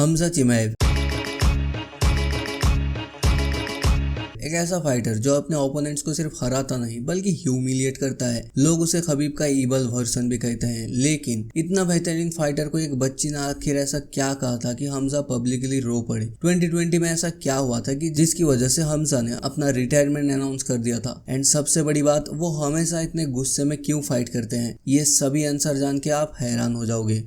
हमजा चिमाएव एक ऐसा फाइटर जो अपने ओपोनेंट्स को सिर्फ हराता नहीं बल्कि ह्यूमिलिएट करता है। लोग उसे खबीब का ईबल वर्जन भी कहते हैं, लेकिन इतना बेहतरीन फाइटर को एक बच्ची ने आखिर ऐसा क्या कहा था कि हमजा पब्लिकली रो पड़े। 2020 में ऐसा क्या हुआ था कि जिसकी वजह से हमजा ने अपना रिटायरमेंट अनाउंस कर दिया था। एंड सबसे बड़ी बात, वो हमेशा इतने गुस्से में क्यों फाइट करते हैं, ये सभी आंसर जान के आप हैरान हो जाओगे।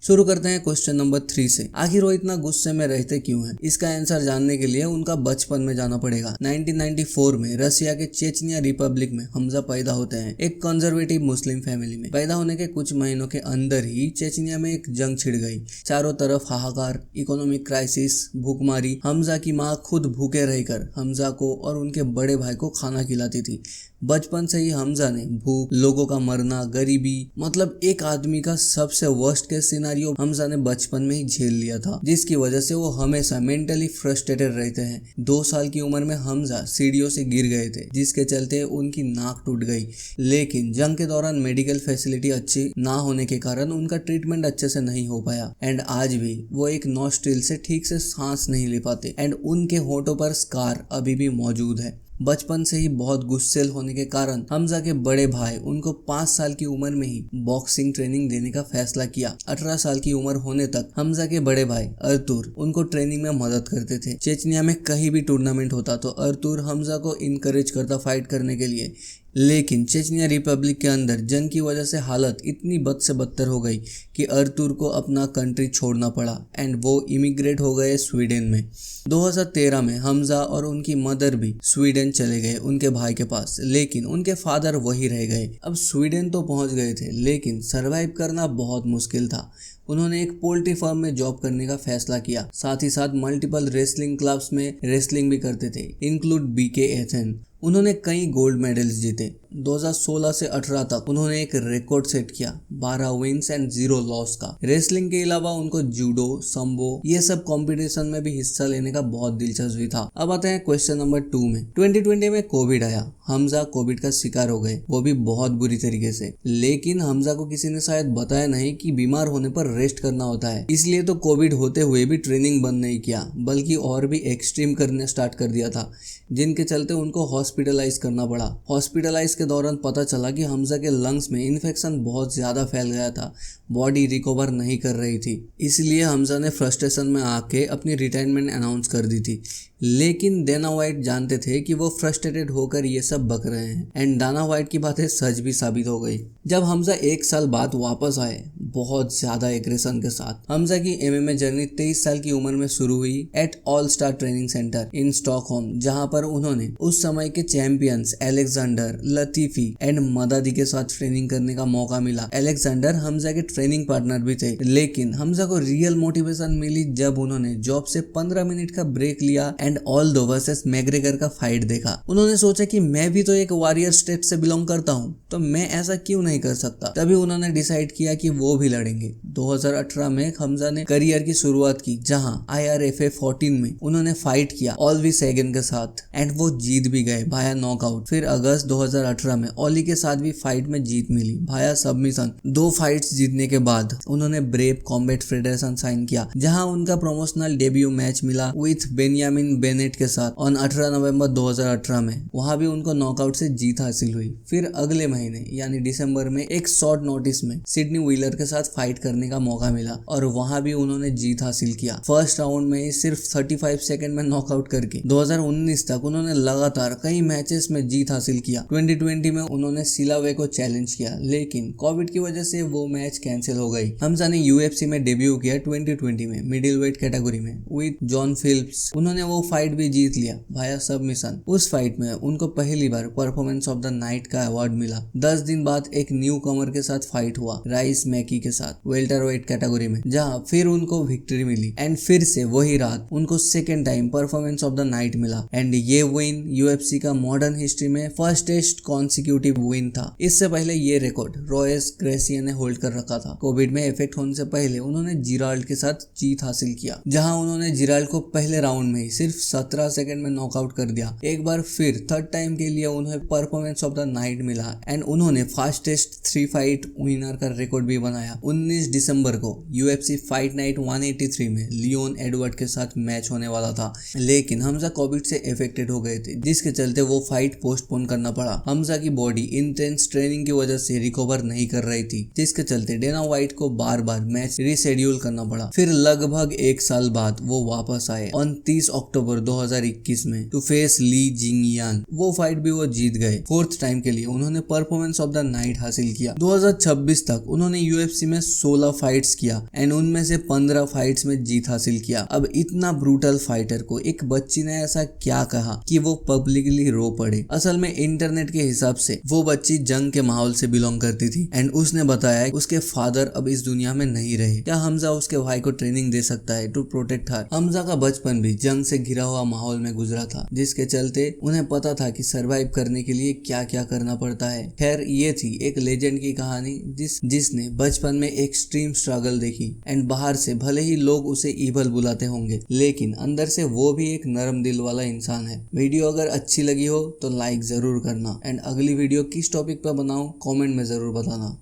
शुरू करते हैं क्वेश्चन नंबर 3 से। आखिर वो इतना गुस्से में रहते क्यों हैं? इसका आंसर जानने के लिए उनका बचपन में जाना पड़ेगा। 1994 में रसिया के चेचनिया रिपब्लिक में हमजा पैदा होते हैं, एक कंजर्वेटिव मुस्लिम फैमिली में। पैदा होने के कुछ महीनों के अंदर ही चेचनिया में एक जंग छिड़ गई। चारों तरफ हाहाकार, इकोनॉमिक क्राइसिस, भूखमारी। हमजा की माँ खुद भूखे रहकर हमजा को और उनके बड़े भाई को खाना खिलाती थी। बचपन से ही हमजा ने भूख, लोगों का मरना, गरीबी, मतलब एक आदमी का सबसे वर्स्ट केस सिनेरियो हमजा ने बचपन में ही झेल लिया था, जिसकी वजह से वो हमेशा मेंटली फ्रस्ट्रेटेड रहते हैं। 2 साल की उम्र में हमजा सीढ़ियों से गिर गए थे, जिसके चलते उनकी नाक टूट गई। लेकिन जंग के दौरान मेडिकल फैसिलिटी अच्छी ना होने के कारण उनका ट्रीटमेंट अच्छे से नहीं हो पाया। एंड आज भी वो एक नॉस्ट्रिल से ठीक से सांस नहीं ले पाते। एंड उनके होठों पर स्कार अभी भी मौजूद है। बचपन से ही बहुत गुस्सेल होने के कारण हमजा के बड़े भाई उनको 5 साल की उम्र में ही बॉक्सिंग ट्रेनिंग देने का फैसला किया। 18 साल की उम्र होने तक हमजा के बड़े भाई अर्तुर उनको ट्रेनिंग में मदद करते थे। चेचनिया में कहीं भी टूर्नामेंट होता तो अर्तुर हमजा को इनकरेज करता फाइट करने के लिए। लेकिन चेचनिया रिपब्लिक के अंदर जंग की वजह से हालत इतनी बद से बदतर हो गई कि अर्तुर को अपना कंट्री छोड़ना पड़ा एंड वो इमिग्रेट हो गए स्वीडन में। 2013 में हमजा और उनकी मदर भी स्वीडन चले गए उनके भाई के पास, लेकिन उनके फादर वही रह गए। अब स्वीडन तो पहुंच गए थे, लेकिन सरवाइव करना बहुत मुश्किल था। उन्होंने एक पोल्ट्री फार्म में जॉब करने का फैसला किया। साथ ही साथ मल्टीपल रेसलिंग क्लब्स में रेसलिंग भी करते थे, इंक्लूड बीके एथेन। उन्होंने कई गोल्ड मेडल्स जीते। 2016 से 18 तक उन्होंने एक रिकॉर्ड सेट किया, 12 विन्स एंड 0 लॉस का। रेसलिंग के अलावा उनको जूडो, संबो, ये सब कंपटीशन में भी हिस्सा लेने का बहुत दिलचस्पी था। अब आते हैं क्वेश्चन नंबर 2 में। 2020 में कोविड आया। हमजा कोविड का शिकार हो गए, वो भी बहुत बुरी तरीके से। लेकिन हमजा को किसी ने शायद बताया नहीं कि बीमार होने पर रेस्ट करना होता है। इसलिए तो कोविड होते हुए भी ट्रेनिंग बंद नहीं किया, बल्कि और भी एक्सट्रीम करने स्टार्ट कर दिया था, जिनके चलते उनको हॉस्पिटलाइज करना पड़ा। हॉस्पिटलाइज के दौरान पता चला कि हमजा के लंग्स में इन्फेक्शन बहुत ज़्यादा फैल गया था, बॉडी रिकवर नहीं कर रही थी। इसलिए हमजा ने फ्रस्ट्रेशन में आके अपनी रिटायरमेंट अनाउंस कर दी थी। लेकिन डाना व्हाइट जानते थे कि वो फ्रस्ट्रेटेड होकर ये सब बक रहे हैं। एंड डाना व्हाइट की बातें सच भी साबित हो गई। जब हमजा 1 साल बाद वापस आए बहुत ज्यादा एग्रेशन के साथ। हमजा की एमएमए जर्नी 23 साल की उम्र में शुरू हुई at all star training centre in Stockholm, जहां पर उन्होंने उस समय के चैंपियंस अलेक्जेंडर, लतीफी एंड मदादी के साथ ट्रेनिंग करने का मौका मिला। अलेक्जेंडर हमजा के ट्रेनिंग पार्टनर भी थे। लेकिन हमजा को रियल मोटिवेशन मिली जब उन्होंने जॉब से 15 मिनट का ब्रेक लिया एंड ऑल्डो वर्सेस मैग्रेगर का फाइट देखा। उन्होंने सोचा कि मैं भी तो एक वॉरियर स्टेट से बिलोंग करता हूँ, तो मैं ऐसा क्यों नहीं कर सकता। तभी उन्होंने डिसाइड किया कि वो भी लड़ेंगे। 2018 में हमजा ने करियर की शुरुआत की, जहां IRFA 14 में उन्होंने फाइट किया ऑलवी सेगन के साथ एंड वो जीत भी गए भाया नॉकआउट। फिर अगस्त 2018 में ओली के साथ भी फाइट में जीत मिली भाया सबमिशन। 2 फाइट्स जीतने के बाद उन्होंने ब्रेव कॉम्बैट फेडरेशन साइन किया, जहां उनका प्रमोशनल डेब्यू मैच मिला विथ बेनियामिन बेनेट के साथ ऑन 18 नवंबर 2018 में। वहां भी उनको नॉकआउट से जीत हासिल हुई। फिर अगले महीने यानी दिसंबर में एक शॉर्ट नोटिस में सिडनी व्हीलर के साथ फाइट करने का मौका मिला और वहां भी उन्होंने जीत हासिल किया। फर्स्ट राउंड में सिर्फ 35 सेकंड में नॉकआउट करके 2019 तक उन्होंने लगातार कई मैचेस में जीत हासिल किया। 2020 में उन्होंने सिलावे को चैलेंज किया, लेकिन कोविड की वजह से वो मैच कैंसिल हो गई। हमजा ने UFC में डेब्यू किया 2020 में मिडिल वेट कैटेगरी में विद जॉन फिलिप्स। उन्होंने वो फाइट भी जीत लिया भाया सबमिशन। उस फाइट में उनको पहली बार परफॉर्मेंस ऑफ द नाइट का अवार्ड मिला। 10 दिन बाद एक न्यू कमर के साथ फाइट हुआ, राइस मैकी रॉकी के साथ वेल्टरवेट कैटेगरी में, जहां फिर उनको विक्ट्री मिली एंड फिर से वही रात उनको second time performance of the night मिला एंड ये विन यूएफसी का मॉडर्न हिस्ट्री में फर्स्टेस्ट कॉन्सिक्यूटिव विन था। इससे पहले ये रिकॉर्ड रॉयस ग्रेसिया ने होल्ड कर रखा था। कोविड में इफेक्ट होने से पहले उन्होंने जिराल्ड के साथ जीत हासिल किया, जहां उन्होंने जिराल्ड को पहले राउंड में ही सिर्फ 17 सेकंड में नॉकआउट कर दिया। एक बार फिर थर्ड टाइम के लिए उन्हें परफॉर्मेंस ऑफ द नाइट मिला एंड उन्होंने फास्टेस्ट 3 फाइट विनर का रिकॉर्ड भी बनाया। 19 दिसंबर को यूएफसी फाइट नाइट 183 में लियोन एडवर्ड के साथ मैच होने वाला था, लेकिन हमजा कोविड से इफेक्टेड हो गए थे, जिसके चलते वो फाइट पोस्टपोन करना पड़ा। हमजा की बॉडी इंटेंस ट्रेनिंग की वजह से रिकवर नहीं कर रही थी, जिसके चलते डेना व्हाइट को बार बार मैच रिशेड्यूल करना पड़ा। फिर लगभग 1 साल बाद वो वापस आए 29 अक्टूबर 2021 में टू फेस ली जिंगयान। वो फाइट भी वो जीत गए। फोर्थ टाइम के लिए उन्होंने परफॉर्मेंस ऑफ द नाइट हासिल किया। 2026 तक उन्होंने यूएफसी में 16 फाइट्स किया एंड उनमें से 15 फाइट्स में जीत हासिल किया। अब इतना ब्रूटल फाइटर को एक बच्ची ने ऐसा क्या कहा कि वो पब्लिकली रो पड़े। असल में इंटरनेट के हिसाब से वो बच्ची जंग के माहौल से बिलोंग करती थी एंड उसने बताया उसके फादर अब इस दुनिया में नहीं रहे। क्या हमजा उसके भाई को ट्रेनिंग दे सकता है टू प्रोटेक्ट हर? हमजा का बचपन भी जंग से घिरा हुआ माहौल में गुजरा था, जिसके चलते उन्हें पता था कि सरवाइव करने के लिए क्या क्या करना पड़ता है। खैर, ये थी एक लेजेंड की कहानी जिसने बचपन में एक्सट्रीम स्ट्रगल देखी एंड बाहर से भले ही लोग उसे ईवल बुलाते होंगे, लेकिन अंदर से वो भी एक नरम दिल वाला इंसान है। वीडियो अगर अच्छी लगी हो तो लाइक जरूर करना एंड अगली वीडियो किस टॉपिक पर बनाऊं कमेंट में जरूर बताना।